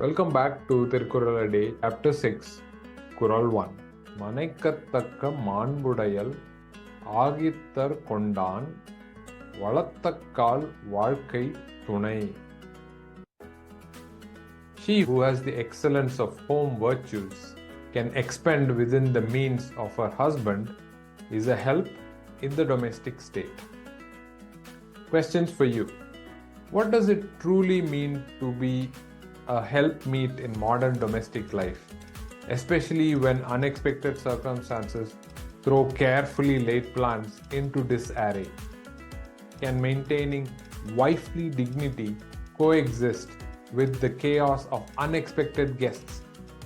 Welcome back to Thirukkural A, Chapter 6, Kural 1. மனைக்கத்தக்க மாண்புடையல் ஆகித்தர் கொண்டான் வளத்தக்கால் வாழ்க்கை துணை. She who has the excellence of home virtues can expend within the means of her husband is a help in the domestic state. Questions for you. What does it truly mean to be a helpmeet in modern domestic life, especially when unexpected circumstances throw carefully laid plans into disarray? Can maintaining wifely dignity coexist with the chaos of unexpected guests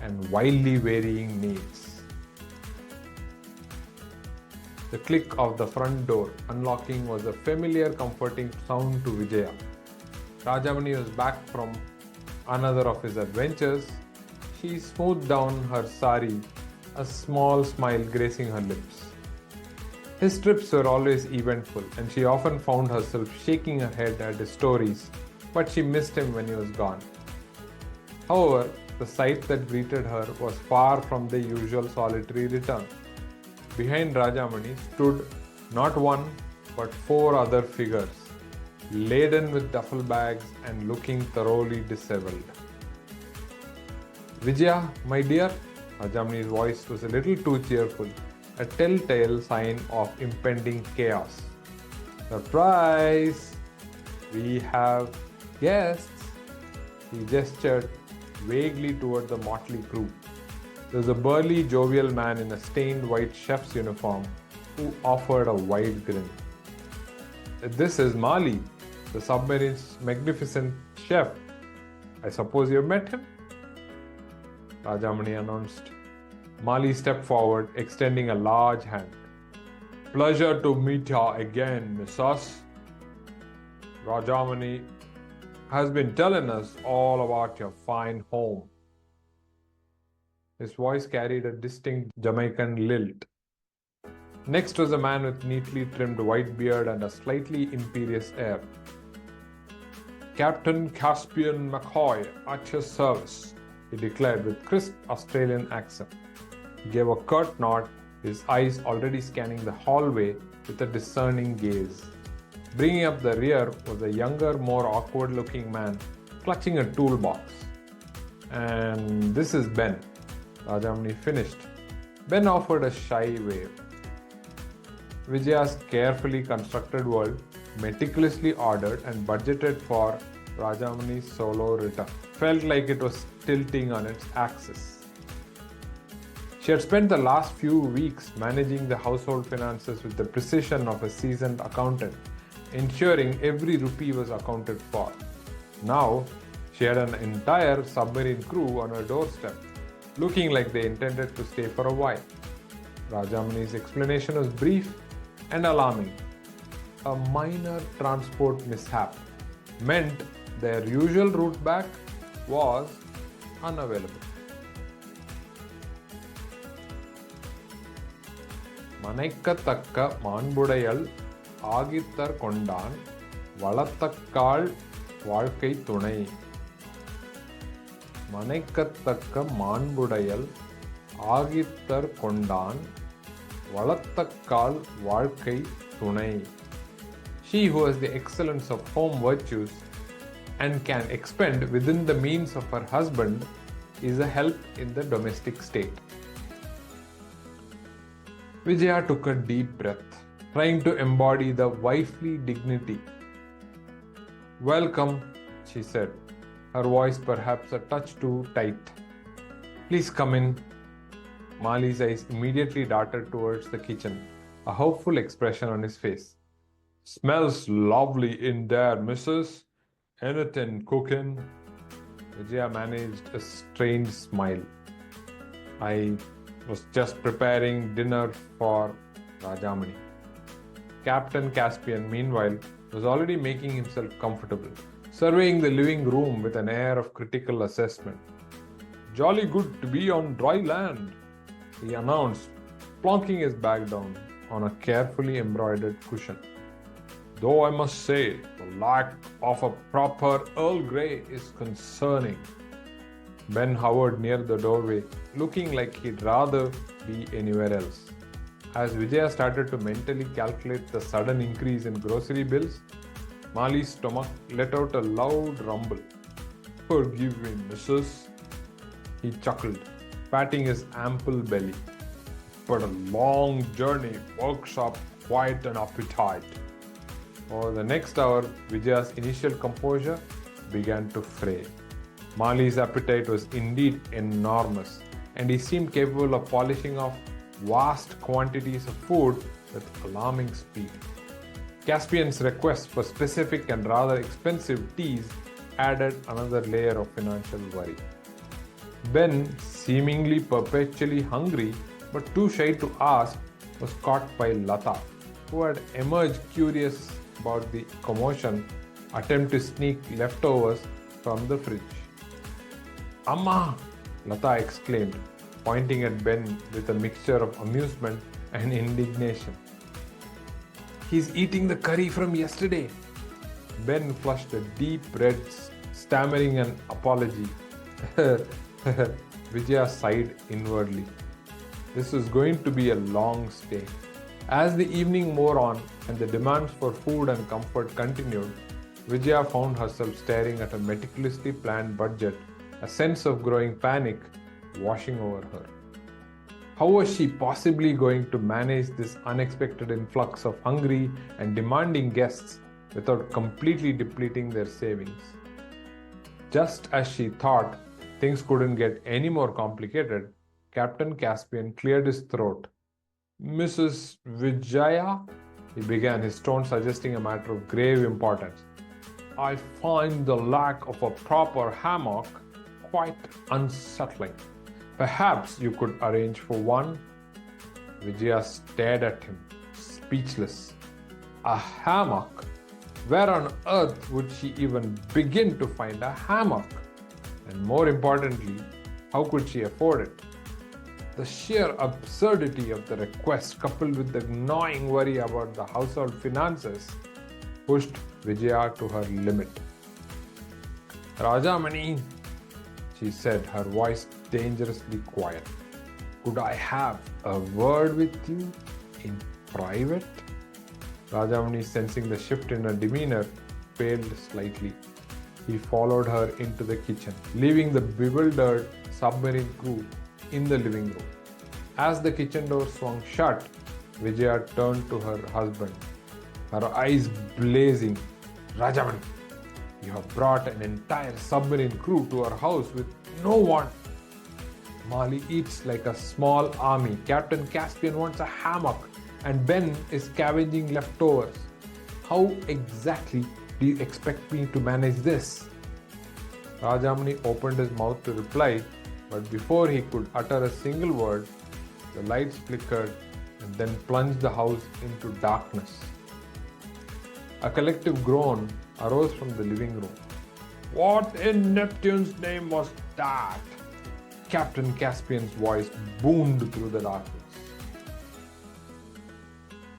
and wildly varying needs? The click of the front door unlocking was a familiar, comforting sound to Vijaya. Rajamani was back from another of his adventures. She smoothed down her sari, a small smile gracing her lips. His trips were always eventful, and she often found herself shaking her head at his stories, but she missed him when he was gone. However, the sight that greeted her was far from the usual solitary return. Behind Rajamani stood not one, but four other figures, laden with duffel bags and looking thoroughly disheveled. Vijaya, my dear, Rajamani's voice was a little too cheerful, a telltale sign of impending chaos. Surprise! We have guests. He gestured vaguely toward the motley crew. There was a burly, jovial man in a stained white chef's uniform who offered a wide grin. This is Mali, the submarine's magnificent chef. I suppose you've met him? Rajamani announced. Mali stepped forward, extending a large hand. Pleasure to meet you again, Mrs. Rajamani has been telling us all about your fine home. His voice carried a distinct Jamaican lilt. Next was a man with neatly trimmed white beard and a slightly imperious air. Captain Caspian McCoy at your service, he declared with crisp Australian accent. He gave a curt nod, his eyes already scanning the hallway with a discerning gaze. Bringing up the rear was a younger, more awkward-looking man clutching a toolbox. And this is Ben, Rajamani finished. Ben offered a shy wave. Vijaya's carefully constructed world, meticulously ordered and budgeted for Rajamani's solo return, felt like it was tilting on its axis. She had spent the last few weeks managing the household finances with the precision of a seasoned accountant, ensuring every rupee was accounted for. Now, she had an entire submarine crew on her doorstep, looking like they intended to stay for a while. Rajamani's explanation was brief and alarming. A minor transport mishap meant their usual route back was unavailable. மனைக்கத்தக்க மாண்புடையல் ஆகித்தர் கொண்டான் வளத்தக்கால் வாழ்க்கை துணை. மனைக்கத்தக்க மாண்புடையல் ஆகித்தர் கொண்டான் வளத்தக்கால் வாழ்க்கை துணை. She who has the excellence of home virtues and can expend within the means of her husband is a help in the domestic state. Vijaya took a deep breath, trying to embody the wifely dignity. Welcome, she said, her voice perhaps a touch too tight. Please come in. Mali's eyes immediately darted towards the kitchen, a hopeful expression on his face. Smells lovely in there, missus. Anything cooking? Vijaya managed a strange smile. I was just preparing dinner for Rajamani. Captain Caspian, meanwhile, was already making himself comfortable, surveying the living room with an air of critical assessment. Jolly good to be on dry land, he announced, plonking his bag down on a carefully embroidered cushion. Though I must say, the lack of a proper Earl Grey is concerning. Ben hovered near the doorway, looking like he'd rather be anywhere else. As Vijaya started to mentally calculate the sudden increase in grocery bills, Mali's stomach let out a loud rumble. "Forgive me, missus," he chuckled, patting his ample belly. "But a long journey works up quite an appetite." For the next hour, Vijaya's initial composure began to fray. Mali's appetite was indeed enormous, and he seemed capable of polishing off vast quantities of food with alarming speed. Caspian's request for specific and rather expensive teas added another layer of financial worry. Ben, seemingly perpetually hungry but too shy to ask, was caught by Lata, who had emerged curious about the commotion, attempt to sneak leftovers from the fridge. "Amma!" Lata exclaimed, pointing at Ben with a mixture of amusement and indignation. "He's eating the curry from yesterday." Ben flushed a deep red, stammering an apology. Vijaya sighed inwardly. This was going to be a long stay. As the evening wore on and the demands for food and comfort continued, Vijaya found herself staring at a meticulously planned budget, a sense of growing panic washing over her. How was she possibly going to manage this unexpected influx of hungry and demanding guests without completely depleting their savings? Just as she thought things couldn't get any more complicated, Captain Caspian cleared his throat. "Mrs. Vijaya," he began, his tone suggesting a matter of grave importance, "I find the lack of a proper hammock quite unsettling. Perhaps you could arrange for one?" Vijaya stared at him, speechless. A hammock? Where on earth would she even begin to find a hammock? And more importantly, how could she afford it? The sheer absurdity of the request, coupled with the gnawing worry about the household finances, pushed Vijaya to her limit. "Rajamani," she said, her voice dangerously quiet, "could I have a word with you in private?" Rajamani, sensing the shift in her demeanor, paled slightly. He followed her into the kitchen, leaving the bewildered submarine crew in the living room. As the kitchen door swung shut, Vijaya turned to her husband, her eyes blazing. "Rajaman, you have brought an entire submarine crew to our house with no one. Mali eats like a small army. Captain Caspian wants a hammock, and Ben is scavenging leftovers. How exactly do you expect me to manage this?" Rajamani opened his mouth to reply, but before he could utter a single word, the lights flickered and then plunged the house into darkness. A collective groan arose from the living room. "What in Neptune's name was that?" Captain Caspian's voice boomed through the darkness.